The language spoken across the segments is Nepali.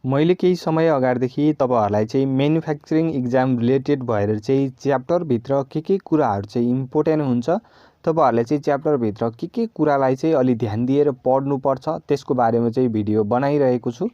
मैले केही समय अगाडिदेखि तपाईहरुलाई चाहिँ म्यानुफ्याक्चरिङ एक्जाम रिलेटेड भएर चाहिँ च्याप्टर भित्र के कुराहरु चाहिँ इम्पोर्टेन्ट हुन्छ, तपाईहरुले चाहिँ च्याप्टर भित्र के कुरालाई चाहिँ अलि ध्यान दिएर पढ्नुपर्छ त्यसको बारेमा चाहिँ भिडियो बनाइरहेको छु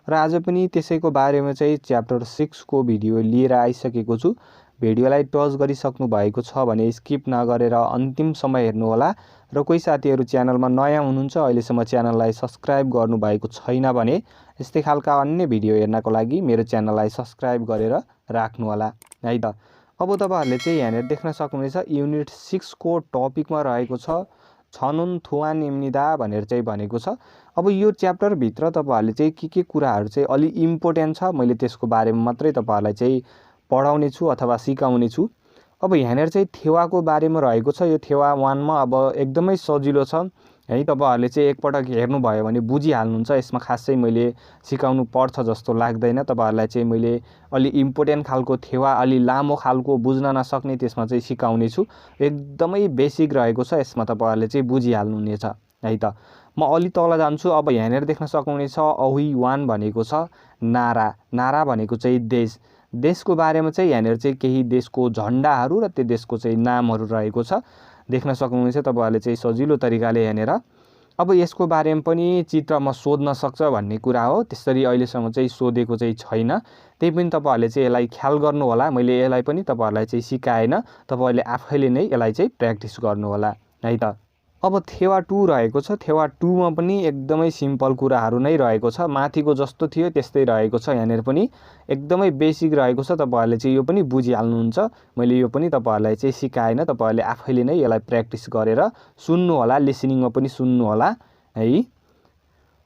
र आज पनि त्यसैको बारेमा चाहिँ च्याप्टर 6 को भिडियो लिएर आइसकेको छु। भिडियोलाई टच गरिसक्नु भएको छ भने स्किप नगरेर अन्तिमसम्म हेर्नु होला र कोही साथीहरु च्यानलमा नयाँ हुनुहुन्छ अहिलेसम्म च्यानललाई सब्स्क्राइब गर्नु भएको छैन भने यस्तै खालका अन्य भिडियो हेर्नको लागि मेरो च्यानललाई सब्स्क्राइब गरेर राख्नु होला है त। अब तपाईहरुले चाहिँ यहाँनिर देख्न सक्नुहुनेछ युनिट 6 को टपिकमा रहेको छ छनुन थुवान इम्निदा भनेर चाहिँ भनेको छ। अब यो च्याप्टर भित्र तपाईहरुले चाहिँ के कुराहरु चाहिँ अलि इम्पोर्टेन्ट छ मैले त्यसको बारेमा मात्रै तपाईहरुलाई चाहिँ पढाउने छु अथवा सिकाउने छु। अब यहाँनिर चाहिँ थेवाको बारेमा रहेको छ। यो थेवा 1 मा अब एकदमै सजिलो छ है, तपाईहरुले चाहिँ एकपटक हेर्नु भयो भने बुझिहाल्नुहुन्छ। यसमा खासै मैले सिकाउनु पर्छ जस्तो लाग्दैन। तपाईहरुलाई चाहिँ मैले अलि इम्पोर्टेन्ट खालको थेवा अलि लामो खालको बुझ्न नसक्ने त्यसमा चाहिँ सिकाउने छु। एकदमै बेसिक रहेको छ, यसमा तपाईहरुले चाहिँ बुझिहाल्नुहुनेछ है त। म अलि तल जान्छु। अब यहाँनिर देख्न सक्नुहुनेछ अहि 1 भनेको छ नारा। नारा भनेको चाहिँ देश। देशको बारेमा चाहिँ यहाँनिर चाहिँ केही देशको झण्डाहरू र त्यो देशको चाहिँ नामहरू रहेको छ, देख्न सक्नुहुनेछ तपाईहरुले चाहिँ सजिलो तरिकाले यहाँनिर। अब यसको बारेमा पनि चित्रमा सोध्न सक्छ भन्ने कुरा हो, त्यसरी अहिलेसम्म चाहिँ सोधेको चाहिँ छैन। त्यही पनि तपाईहरुले चाहिँ यसलाई ख्याल गर्नु होला। मैले यसलाई पनि तपाईहरुलाई चाहिँ सिकाएन, तपाईहरुले आफैले नै यसलाई चाहिँ प्र्याक्टिस गर्नु होला है त। अब थेवा 2 रहेको छ। थेवा 2 मा पनि एकदमै सिम्पल कुराहरु नै रहेको छ, माथिको जस्तो थियो त्यस्तै रहेको छ। यहाँनिर पनि एकदमै बेसिक रहेको छ, तपाईहरुले चाहिँ यो पनि बुझिहाल्नुहुन्छ। मैले यो पनि तपाईहरुलाई चाहिँ सिकाएन, तपाईहरुले आफैले नै यसलाई प्र्याक्टिस गरेर सुन्नु होला, लिसनिङमा पनि सुन्नु होला है।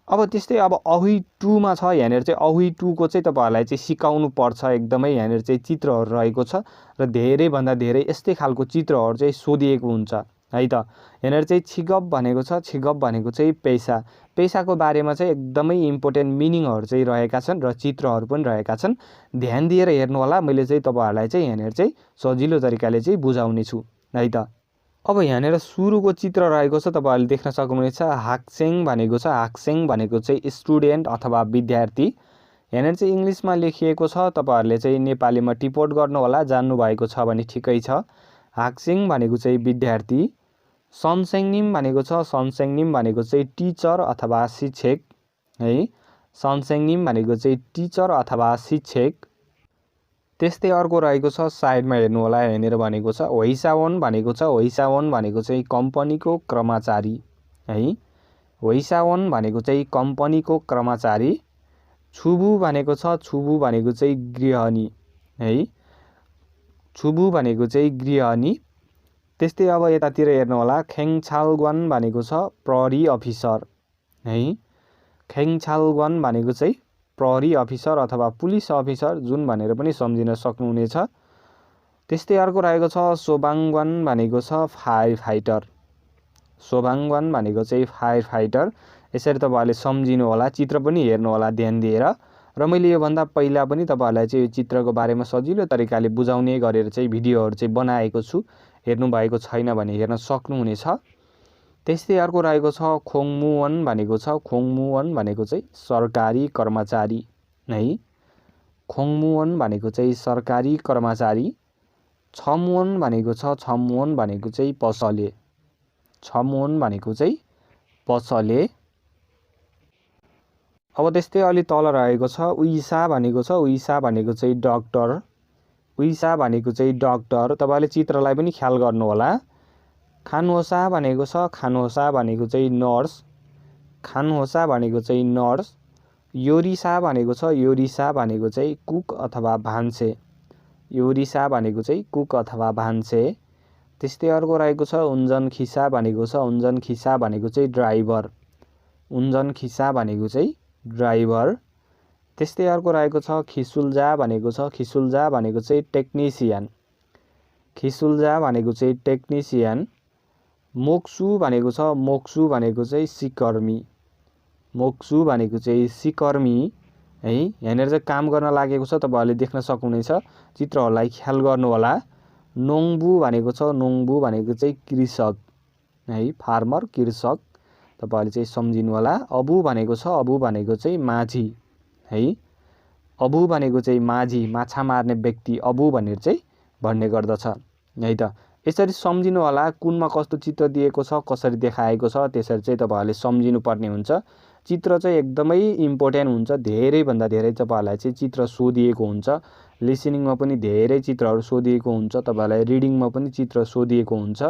अब त्यस्तै अब अहि 2 मा छ। यहाँनिर चाहिँ अहि 2 को चाहिँ तपाईहरुलाई चाहिँ सिकाउनु पर्छ एकदमै। यहाँनिर चाहिँ चित्रहरु रहेको छ र धेरै भन्दा धेरै यस्तै खालको चित्रहरु चाहिँ सोधिएको हुन्छ है त। यहाँनिर चाहिँ छिगप भनेको छ। छिगप भनेको चाहिँ पैसा। पैसाको बारेमा चाहिँ एकदमै इम्पोर्टेन्ट मिनिङहरु चाहिँ रहेका छन् र चित्रहरु पनि रहेका छन्। ध्यान दिएर हेर्नु होला। मैले चाहिँ तपाईहरुलाई चाहिँ यहाँनिर चाहिँ सजिलो तरिकाले चाहिँ बुझाउने छु है त। अब यहाँनिर सुरुको चित्र रहेको छ, तपाईहरुले देख्न सक्नुहुनेछ हाक्सेङ भनेको छ। हाक्सेङ भनेको चाहिँ स्टुडेन्ट अथवा विद्यार्थी। यहाँनिर चाहिँ इंग्लिशमा लेखिएको छ, तपाईहरुले चाहिँ नेपालीमा टिपोट गर्नु होला। जान्नु भएको छ भने ठिकै छ। हाक्सेङ भनेको चाहिँ विद्यार्थी। सनसेङनिम भनेको छ। सनसेङनिम भनेको चाहिँ टिचर अथवा शिक्षक है। सनसेङनिम भनेको चाहिँ टिचर अथवा शिक्षक। त्यस्तै अर्को रहेको छ, साइडमा हेर्नु होला। यहाँनिर भनेको छ होइसावन भनेको छ। होइसावन भनेको चाहिँ कम्पनीको कर्मचारी है। होइसावन भनेको चाहिँ कम्पनीको कर्मचारी। छुबु भनेको छ। छुबु भनेको चाहिँ गृहिणी है। छुबु भनेको चाहिँ गृहिणी। त्यस्तै अब यतातिर हेर्नु होला। खेङछालगन भनेको छ प्रहरी अफिसर है। खेङछालगन भनेको चाहिँ प्रहरी अफिसर अथवा पुलिस अफिसर जुन भनेर पनि सम्झिन सक्नुहुनेछ। त्यस्तै अर्को रहेको छ सोबाङगन भनेको छ फायर फाइटर। सोबाङगन भनेको चाहिँ फायर फाइटर। यसरी तपाईहरुले सम्झिनु होला। चित्र पनि हेर्नु होला ध्यान दिएर। र मैले यो भन्दा पहिला पनि तपाईहरुलाई चाहिँ यो चित्रको बारेमा सजिलो तरिकाले बुझाउने गरेर चाहिँ भिडियोहरु चाहिँ बनाएको छु, हेर्नु भएको छैन भने हेर्न सक्नुहुनेछ। त्यस्तै अर्को रहेको छ खोङमुवन भनेको छ। खोङमुवन भनेको चाहिँ सरकारी कर्मचारी है। खोङमुवन भनेको चाहिँ सरकारी कर्मचारी। छमुवन भनेको छ। छमुवन भनेको चाहिँ पसले। छमुवन भनेको चाहिँ पसले। अब त्यस्तै अलि तल रहेको छ उइसा भनेको छ। उइसा भनेको चाहिँ डाक्टर। उइसा भनेको चाहिँ डाक्टर। तपाईहरुले चित्रलाई पनि ख्याल गर्नु होला। खानहोसा भनेको छ। खानहोसा भनेको चाहिँ नर्स। खानहोसा भनेको चाहिँ नर्स। योरिसा भनेको छ। योरिसा भनेको चाहिँ कुक अथवा भान्से। योरिसा भनेको चाहिँ कुक अथवा भान्से। त्यस्तै अर्को रहेको छ उन्जन खिसा भनेको छ। उन्जन खिसा भनेको चाहिँ ड्राइभर। उन्जन खिसा भनेको चाहिँ ड्राइभर। त्यस्तै अर्को रहेको छ खिसुल्जा भनेको छ। खिसुल्जा भनेको चाहिँ टेक्निसियन। खिसुल्जा भनेको चाहिँ टेक्निसियन। मोक्सु भनेको छ। मोक्सु भनेको चाहिँ सिकर्मी। मोक्सु भनेको चाहिँ सिकर्मी है। यहाँनिर चाहिँ काम गर्न लागेको छ, तपाईहरुले देख्न सक्नुहुनेछ। चित्रहरुलाई ख्याल गर्नु होला। नोङबु भनेको छ। नोङबु भनेको चाहिँ कृषक है, फार्मर कृषक। तपाईहरुले चाहिँ सम्झिनु होला। अबु भनेको छ। अबु भनेको चाहिँ माझी है। अबु भनेको चाहिँ माझी, माछा मार्ने व्यक्ति अबु भनेर चाहिँ भन्ने गर्दछ है त। यसरी सम्झिनु होला कुनमा कस्तो चित्र दिएको छ, कसरी देखाएको छ, त्यसरी चाहिँ तपाईहरुले सम्झिनु पर्ने हुन्छ। चित्र चाहिँ एकदमै इम्पोर्टेन्ट हुन्छ। धेरै भन्दा धेरै तपाईहरुलाई चाहिँ चित्र सोधिएको हुन्छ। लिसनिङमा पनि धेरै चित्रहरू सोधिएको हुन्छ, तपाईहरुलाई रिडिङमा पनि चित्र सोधिएको हुन्छ।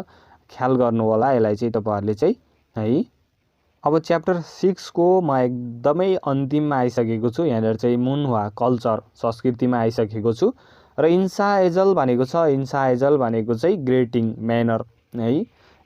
ख्याल गर्नु होला यसलाई चाहिँ तपाईहरुले चाहिँ है। अब च्याप्टर 6 को म एकदमै अन्तिममा आइसकेको छु। यहाँनिर चाहिँ मुनवा कल्चर संस्कृतिमा आइसकेको छु र इन्साएजल भनेको छ। इन्साएजल भनेको चाहिँ ग्रेटिङ म्यानर है।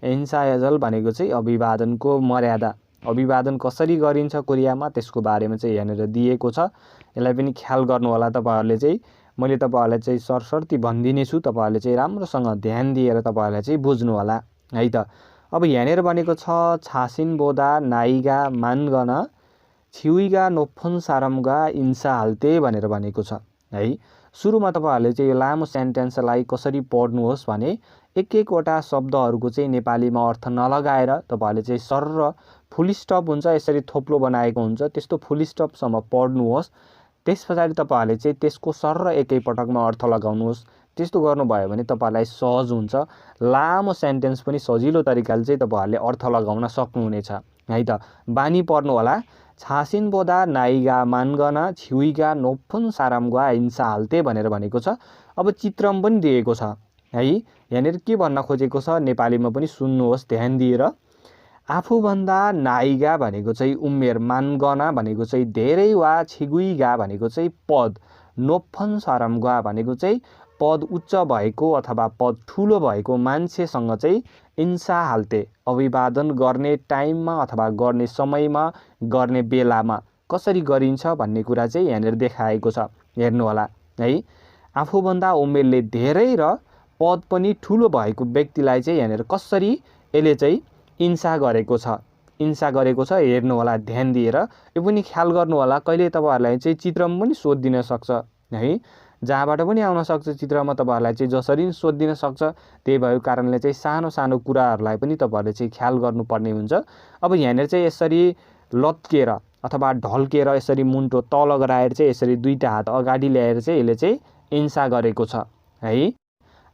इन्साएजल भनेको चाहिँ अभिवादनको मर्यादा, अभिवादन कसरी गरिन्छ कोरियामा त्यसको बारेमा चाहिँ यहाँनिर दिएको छ। यसलाई पनि ख्याल गर्नु होला तपाईहरुले चाहिँ। मैले तपाईहरुलाई चाहिँ सरसर्ती भन्दिने छु, तपाईहरुले चाहिँ राम्रोसँग ध्यान दिएर तपाईहरुले चाहिँ बुझ्नु होला है त। अब यहाँनिर भनेको छ छासिन बोदा नाइगा मानगन छिउइगा नोफन सारमगा इन्सा हाल्ते भनेर भनेको छ है। सुरुमा तपाईहरुले चाहिँ यो लामो सेन्टेन्सलाई कसरी पढ्नुहोस् भने एक एकवटा शब्दहरुको चाहिँ नेपालीमा अर्थ नलगाएर तपाईहरुले चाहिँ सर्र फुल स्टप हुन्छ यसरी थोप्लो बनाएको हुन्छ त्यस्तो फुल स्टप सम्म पढ्नुहोस्। त्यसपछि तपाईहरुले चाहिँ त्यसको सर्र एकै पटकमा अर्थ लगाउनुहोस्। त्यस्तो गर्नुभयो भने तपाईहरुलाई सहज हुन्छ। लामो सेन्टेन्स पनि सजिलो तरिकाले चाहिँ तपाईहरुले अर्थ लगाउन सक्नुहुनेछ है त। बानी पर्नु होला छासिन बोदा नाइगा मानगन छिउइगा नोफुन सारामगा इन्सा हाल्ते भनेर भनेको छ। अब चित्रमा पनि दिएको छ है। यहाँनिर के भन्न खोजेको छ नेपालीमा पनि सुन्नुहोस् ध्यान दिएर। आफूभन्दा नाइगा भनेको चाहिँ उमेर, मानगना भनेको चाहिँ धेरै वा छिगुइगा भनेको चाहिँ पद, नोफन सारामगा भनेको चाहिँ पद उच्च भएको अथवा पद ठुलो भएको मान्छेसँग चाहिँ इन्सा हाल्ते अभिवादन गर्ने टाइममा अथवा गर्ने समयमा, गर्ने बेलामा कसरी गरिन्छ भन्ने कुरा चाहिँ यहाँनिर देखाएको छ। हेर्नु होला है। आफूभन्दा उमेरले धेरै र पद पनि ठुलो भएको व्यक्तिलाई चाहिँ यहाँनिर कसरी यसले चाहिँ इन्सा गरेको छ, इन्सा गरेको छ। हेर्नु होला ध्यान दिएर। यो पनि ख्याल गर्नु होला। कहिले तपाईहरुलाई चाहिँ चित्रमा पनि सोधिदिन सक्छ है। जहाँबाट पनि आउन सक्छ चित्रमा तपाईहरुलाई चाहिँ जसरी सोधिदिन सक्छ। त्यही भएको कारणले चाहिँ सानो सानो कुराहरुलाई पनि तपाईहरुले चाहिँ ख्याल गर्नुपर्ने हुन्छ। अब यहाँनिर चाहिँ यसरी लत्केर अथवा ढल्केर यसरी मुन्टो तल गराएर चाहिँ यसरी दुईटा हात अगाडि ल्याएर चाहिँ यसले चाहिँ इन्सा गरेको छ है।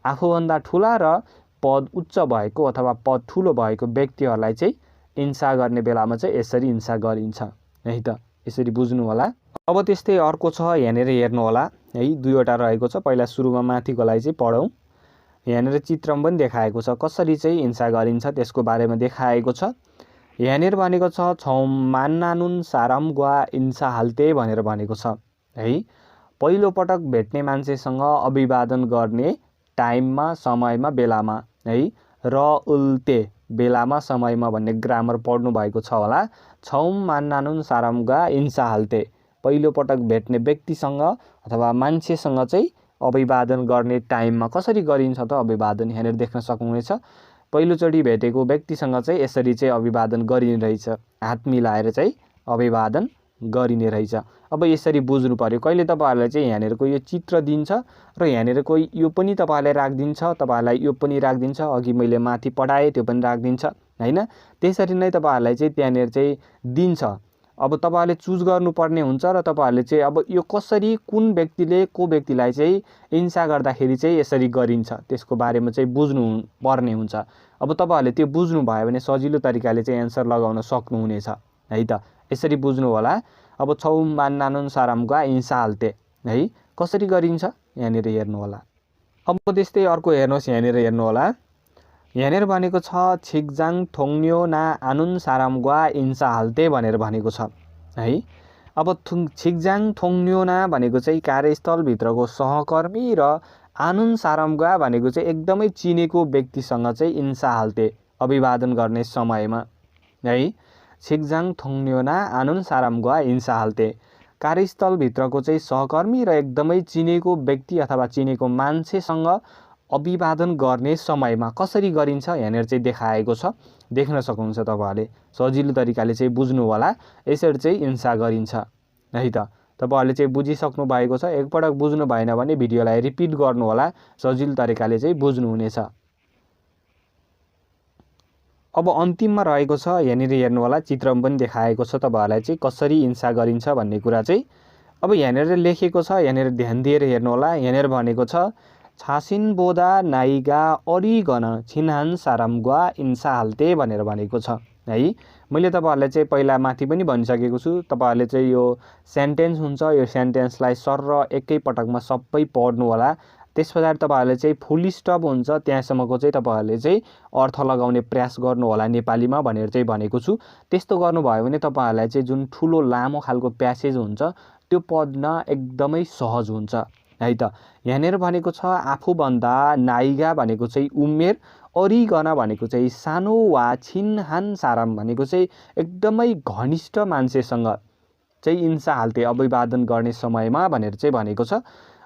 आफूभन्दा ठुला र पद उच्च भएको अथवा पद ठुलो भएको व्यक्तिहरुलाई चाहिँ इन्सा गर्ने बेलामा चाहिँ यसरी इन्सा गरिन्छ है त। यसरी बुझ्नु होला। अब त्यस्तै अर्को छ यहाँनिर हेर्नु होला है। दुईवटा रहेको छ। पहिला सुरुमा माथिकोलाई चाहिँ पढौँ। यहाँनिर चित्रमा पनि देखाएको छ कसरी चाहिँ इन्सा गरिन्छ त्यसको बारेमा देखाएको छ। यहाँनिर भनेको छ छौं मान्नानुन साराम ग्वा इन्सा हाल्ते भनेर भनेको छ है। पहिलो पटक भेट्ने मान्छेसँग अभिवादन गर्ने टाइममा, समयमा, बेलामा है। र उल्टे बेलामा, समयमा भन्ने ग्रामर पढ्नु भएको छ होला। छौं मान्नानुन सारामगा इन्सा हाल्ते पहिलो पटक भेट्ने व्यक्तिसँग अथवा मान्छेसँग चाहिँ अभिवादन गर्ने टाइममा कसरी गरिन्छ त अभिवादन यहाँनिर देख्न सक्नुहुनेछ। पहिलोचोटि भेटेको व्यक्तिसँग चाहिँ यसरी चाहिँ अभिवादन गरिने रहेछ। हात मिलाएर चाहिँ अभिवादन गरिने रहेछ। अब यसरी बुझ्नु पर्यो। कहिले तपाईहरुलाई चाहिँ यहाँनिरको यो चित्र दिन्छ र यहाँनिरको यो पनि तपाईहरुलाई राखिदिन्छ, तपाईहरुलाई यो पनि राखिदिन्छ। अघि मैले माथि पढाए त्यो पनि राखिदिन्छ हैन। त्यसरी नै तपाईहरुलाई चाहिँ त्यहाँनिर चाहिँ दिन्छ। अब तपाईहरुले चुज गर्नुपर्ने हुन्छ र तपाईहरुले चाहिँ अब यो कसरी कुन व्यक्तिले को व्यक्तिलाई चाहिँ इन्सा गर्दाखेरि चाहिँ यसरी गरिन्छ त्यसको बारेमा चाहिँ बुझ्नु पर्ने हुन्छ। अब तपाईहरुले त्यो बुझ्नु भयो भने सजिलो तरिकाले चाहिँ एन्सर लगाउन सक्नुहुनेछ है त। यसरी बुझ्नु होला। अब छौं मान्नानुन सारामगा इन्सा हाल्ते है कसरी गरिन्छ यहाँनिर हेर्नु होला। अब त्यस्तै अर्को हेर्नुहोस् यहाँनिर हेर्नु होला। यहाँनिर भनेको छ छिगजाङ थोङ्न्यो ना आनुन सारामग्वा इन्सा हाल्ते भनेर भनेको छ है। अब छिगजाङ थोङ्न्यो ना भनेको चाहिँ कार्यस्थलभित्रको सहकर्मी र आनुन सारामग्वा भनेको चाहिँ एकदमै चिनेको व्यक्तिसँग चाहिँ इन्सा हाल्ते अभिवादन गर्ने समयमा है। छिगजाङ थोङ्न्यो ना आनुन सारामग्वा इन्सा हाल्ते कार्यस्थलभित्रको चाहिँ सहकर्मी र एकदमै चिनेको व्यक्ति अथवा चिनेको मान्छेसँग अभिवादन गर्ने समयमा कसरी गरिन्छ यहाँनिर चाहिँ देखाएको छ। देख्न सक्नुहुन्छ तपाईहरुले। सजिलो तरिकाले चाहिँ बुझ्नु होला। यसरी चाहिँ इन्सा गरिन्छ है त। तपाईहरुले चाहिँ बुझिसक्नु भएको छ। एकपटक बुझ्नु भएन भने भिडियोलाई रिपिट गर्नु होला। सजिलो तरिकाले चाहिँ बुझ्नु हुनेछ। अब अन्तिममा रहेको छ यहाँनिर हेर्नु होला। चित्रमा पनि देखाएको छ तपाईहरुलाई चाहिँ कसरी इन्सा गरिन्छ भन्ने कुरा चाहिँ। अब यहाँनिर लेखेको छ, यहाँनिर ध्यान दिएर हेर्नु होला। यहाँनिर भनेको छ छासिन बोदा नाइगा अरिगन छिनहान सारामग्वा इन्सा हाल्ते भनेर भनेको छ है। मैले तपाईँहरूलाई चाहिँ पहिला माथि पनि भनिसकेको छु, तपाईँहरूले चाहिँ यो सेन्टेन्स हुन्छ, यो सेन्टेन्सलाई सरर एकै पटकमा सबै पढ्नु होला। त्यस पछाडि तपाईँहरूले चाहिँ फुल स्टप हुन्छ त्यहाँसम्मको चाहिँ तपाईँहरूले चाहिँ अर्थ लगाउने प्रयास गर्नु होला नेपालीमा भनेर चाहिँ भनेको छु। त्यस्तो गर्नुभयो भने तपाईँहरूलाई चाहिँ जुन ठुलो लामो खालको प्यासेज हुन्छ त्यो पढ्न एकदमै सहज हुन्छ है त। यहाँनिर भनेको छ आफूभन्दा नाइगा भनेको चाहिँ उमेर, अरिगन भनेको चाहिँ सानो वा छिनहान साराम भनेको चाहिँ एकदमै घनिष्ठ मान्छेसँग चाहिँ इन्सा हाल्ते अभिवादन गर्ने समयमा भनेर चाहिँ भनेको छ।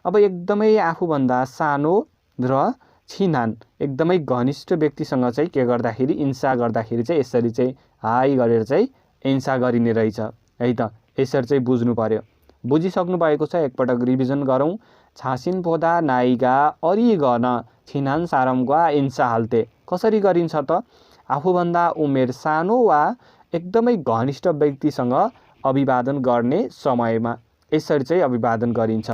अब एकदमै आफूभन्दा सानो र छिनहान एकदमै घनिष्ठ व्यक्तिसँग चाहिँ के गर्दाखेरि इन्सा गर्दाखेरि चाहिँ यसरी चाहिँ हाई गरेर चाहिँ इन्सा गरिने रहेछ है त। यसरी चाहिँ बुझ्नु पर्यो। बुझिसक्नु भएको छ, एकपटक रिभिजन गरौँ। छासिन पोदा नाइगा अरिगन छिनान सारमग्वा इन्सा हाल्ते कसरी गरिन्छ त? आफूभन्दा उमेर सानो वा एकदमै घनिष्ठ व्यक्तिसँग अभिवादन गर्ने समयमा यसरी चाहिँ अभिवादन गरिन्छ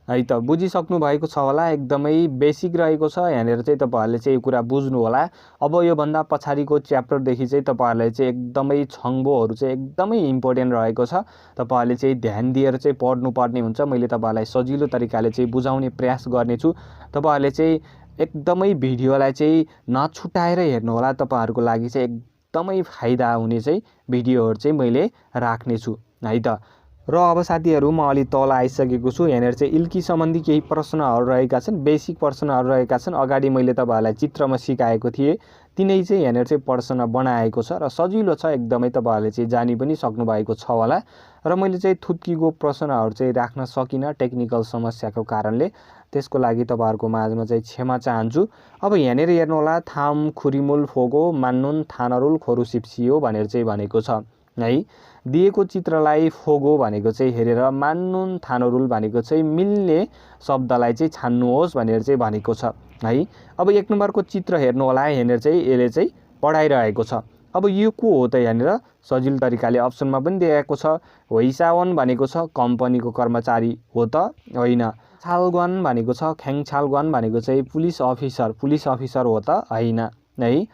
है त। बुझिसक्नु भएको छ होला, एकदमै बेसिक रहेको छ। यहाँनिर चाहिँ तपाईँहरूले चाहिँ यो कुरा बुझ्नु होला। अब योभन्दा पछाडिको च्याप्टरदेखि चाहिँ तपाईँहरूलाई चाहिँ एकदमै छङ्बोहरू चाहिँ एकदमै इम्पोर्टेन्ट रहेको छ। तपाईँहरूले चाहिँ ध्यान दिएर चाहिँ पढ्नुपर्ने हुन्छ। मैले तपाईँहरूलाई सजिलो तरिकाले चाहिँ बुझाउने प्रयास गर्नेछु। तपाईँहरूले चाहिँ एकदमै भिडियोलाई चाहिँ नछुटाएर हेर्नु होला। तपाईँहरूको लागि चाहिँ एकदमै फाइदा हुने चाहिँ भिडियोहरू चाहिँ मैले राख्नेछु है त। र अब साथीहरू म अलि तल आइसकेको छु। यहाँनिर चाहिँ इल्की सम्बन्धी केही प्रश्नहरू रहेका छन्, बेसिक प्रश्नहरू रहेका छन्। अगाडि मैले तपाईँहरूलाई चित्रमा सिकाएको थिएँ, तिनै चाहिँ यहाँनिर चाहिँ प्रश्न बनाएको छ र सजिलो छ एकदमै। तपाईँहरूले चाहिँ जानी पनि सक्नु भएको छ होला। र मैले चाहिँ थुत्कीको प्रश्नहरू चाहिँ राख्न सकिनँ टेक्निकल समस्याको कारणले, त्यसको लागि तपाईँहरूको माझमा चाहिँ क्षमा चाहन्छु। अब यहाँनिर हेर्नु होला, थाम खुरिमुल फोगो मान्नुन थानरुल खोरु सिप्सियो भनेर चाहिँ भनेको छ है। दिएको चित्रलाई फोगो भनेको चाहिँ हेरेर मान्नुन थानरुल भनेको चाहिँ मिल्ने शब्दलाई चाहिँ छान्नुहोस् भनेर चाहिँ भनेको छ है। अब 1 नम्बरको चित्र हेर्नु होला। यहाँनिर चाहिँ यसले चाहिँ पढाइरहेको छ। अब यो को हो त? यहाँनिर सजिलो तरिकाले अप्सनमा पनि दिएको छ। होइसावन भनेको छ कम्पनीको कर्मचारी हो त? होइन। छालग्वान भनेको छ, ख्याङछालग्वान भनेको चाहिँ पुलिस अफिसर हो त? होइन है।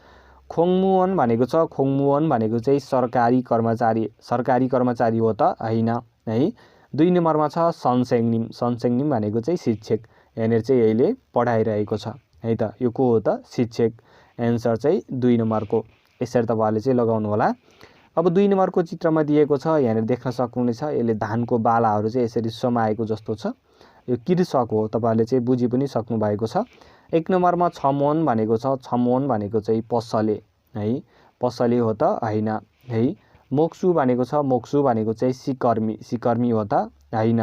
खोङमुवन भनेको छ, खोङमुवन भनेको चाहिँ सरकारी कर्मचारी हो त? होइन है। 2 नम्बरमा छ सनसेङनिम भनेको चाहिँ शिक्षक। यहाँनिर चाहिँ यहीले पढाइरहेको छ है त। यो को हो त? शिक्षक। एन्सर चाहिँ 2 नम्बरको। यसरी तपाईँहरूले चाहिँ लगाउनु होला। अब 2 नम्बरको चित्रमा दिएको छ, यहाँनिर देख्न सक्नुहुनेछ। यसले धानको बालाहरू चाहिँ यसरी समाएको जस्तो छ। यो कृषक हो, तपाईँहरूले चाहिँ बुझि पनि सक्नु भएको छ। 1 नम्बरमा छमोन भनेको छ, छमोन भनेको चाहिँ पसले है, पसले हो त? होइन है। मोक्सु भनेको छ, मोक्सु भनेको चाहिँ सिकर्मी हो त? होइन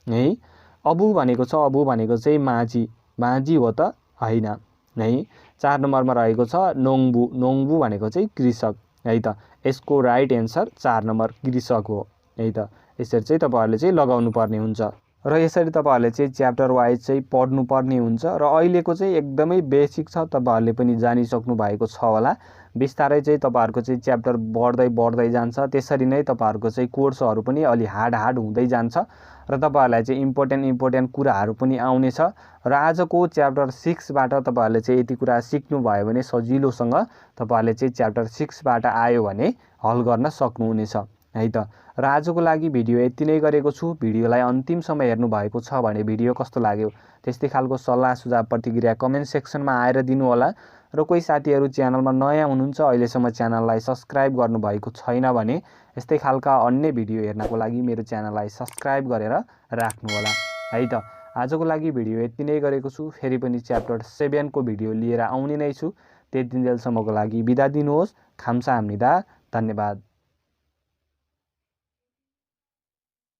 है। अबु भनेको छ, अबु भनेको चाहिँ माझी हो त? होइन है। 4 नम्बरमा रहेको छ नोङबु भनेको चाहिँ कृषक है त। यसको राइट एन्सर 4 नम्बर कृषक हो है त। यसरी चाहिँ तपाईँहरूले चाहिँ लगाउनु पर्ने हुन्छ र यसरी तपाईँहरूले चाहिँ च्याप्टर वाइज चाहिँ पढ्नुपर्ने हुन्छ। र अहिलेको चाहिँ एकदमै बेसिक छ, तपाईँहरूले पनि जानिसक्नु भएको छ होला। बिस्तारै चाहिँ तपाईँहरूको चाहिँ च्याप्टर बढ्दै जान्छ। त्यसरी नै तपाईँहरूको चाहिँ कोर्सहरू पनि अलि हार्ड हुँदै जान्छ र तपाईँहरूलाई चाहिँ इम्पोर्टेन्ट कुराहरू पनि आउनेछ। र आजको च्याप्टर 6बाट तपाईँहरूले चाहिँ यति कुरा सिक्नुभयो भने सजिलोसँग तपाईँहरूले चाहिँ च्याप्टर 6बाट आयो भने हल गर्न सक्नुहुनेछ है त। र आजको लागि भिडियो यति नै गरेको छु। भिडियोलाई अन्तिमसम्म हेर्नु भएको छ भने भिडियो कस्तो लाग्यो त्यस्तै खालको सल्लाह सुझाव प्रतिक्रिया कमेन्ट सेक्सनमा आएर दिनु होला। र कोही साथीहरू च्यानलमा नयाँ हुनुहुन्छ, अहिलेसम्म च्यानललाई सब्सक्राइब गर्नुभएको छैन भने यस्तै खालका अन्य भिडियो हेर्नको लागि मेरो च्यानललाई सब्सक्राइब गरेर राख्नु होला है त। आजको लागि भिडियो यति नै गरेको छु। फेरि पनि च्याप्टर 7 को भिडियो लिएर आउने नै छु। त्यति दिनसम्मको लागि बिदा दिनुहोस्। खाम्साहाम्निदा, धन्यवाद।